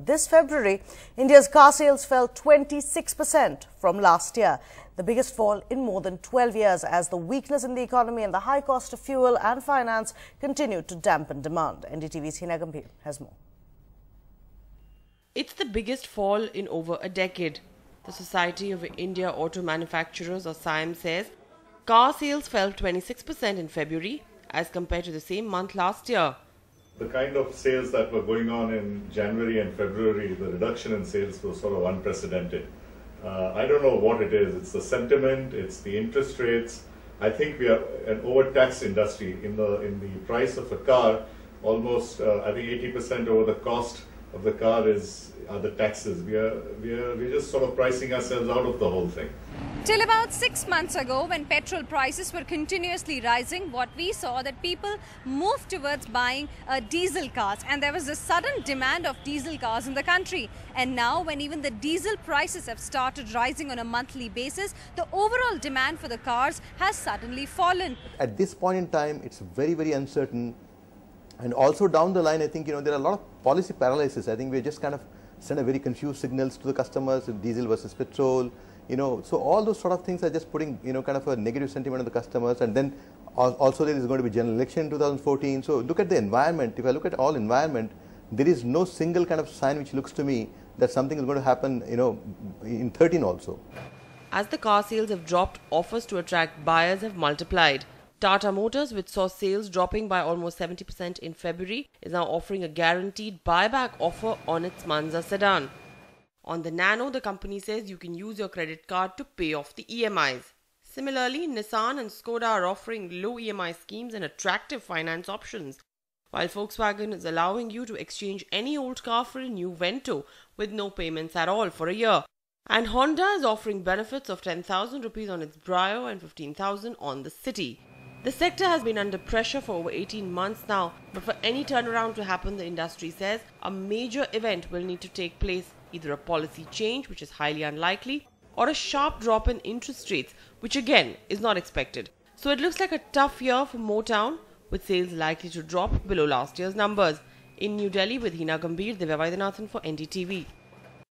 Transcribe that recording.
This February, India's car sales fell 26% from last year, the biggest fall in more than 12 years as the weakness in the economy and the high cost of fuel and finance continued to dampen demand. NDTV's Hina Gambhir has more. It's the biggest fall in over a decade. The Society of India Auto Manufacturers, or SIAM, says car sales fell 26% in February as compared to the same month last year. The kind of sales that were going on in January and February, the reduction in sales was sort of unprecedented. I don't know what it is. It's the sentiment, it's the interest rates. I think we are an overtaxed industry in the price of a car. Almost, I think 80% over the cost of the car are the taxes. We're just sort of pricing ourselves out of the whole thing. Till about 6 months ago, when petrol prices were continuously rising, what we saw that people moved towards buying diesel cars, and there was a sudden demand of diesel cars in the country. And now, when even the diesel prices have started rising on a monthly basis, the overall demand for the cars has suddenly fallen. At this point in time, it's very, very uncertain. And also down the line, I think, there are a lot of policy paralysis. I think we just kind of send a very confused signals to the customers, diesel versus petrol, so all those sort of things are just putting, kind of a negative sentiment on the customers. And then also there is going to be general election in 2014. So look at the environment. If I look at all environment, there is no single kind of sign which looks to me that something is going to happen, in 13 also. As the car sales have dropped, offers to attract buyers have multiplied. Tata Motors, which saw sales dropping by almost 70% in February, is now offering a guaranteed buyback offer on its Manza sedan. On the Nano, the company says you can use your credit card to pay off the EMIs. Similarly, Nissan and Skoda are offering low EMI schemes and attractive finance options, while Volkswagen is allowing you to exchange any old car for a new Vento with no payments at all for a year. And Honda is offering benefits of 10,000 rupees on its Brio and 15,000 on the City. The sector has been under pressure for over 18 months now, but for any turnaround to happen, the industry says a major event will need to take place, either a policy change, which is highly unlikely, or a sharp drop in interest rates, which again is not expected. So it looks like a tough year for Motown, with sales likely to drop below last year's numbers. In New Delhi with Hina Gambhir, Divya Vaidyanathan for NDTV.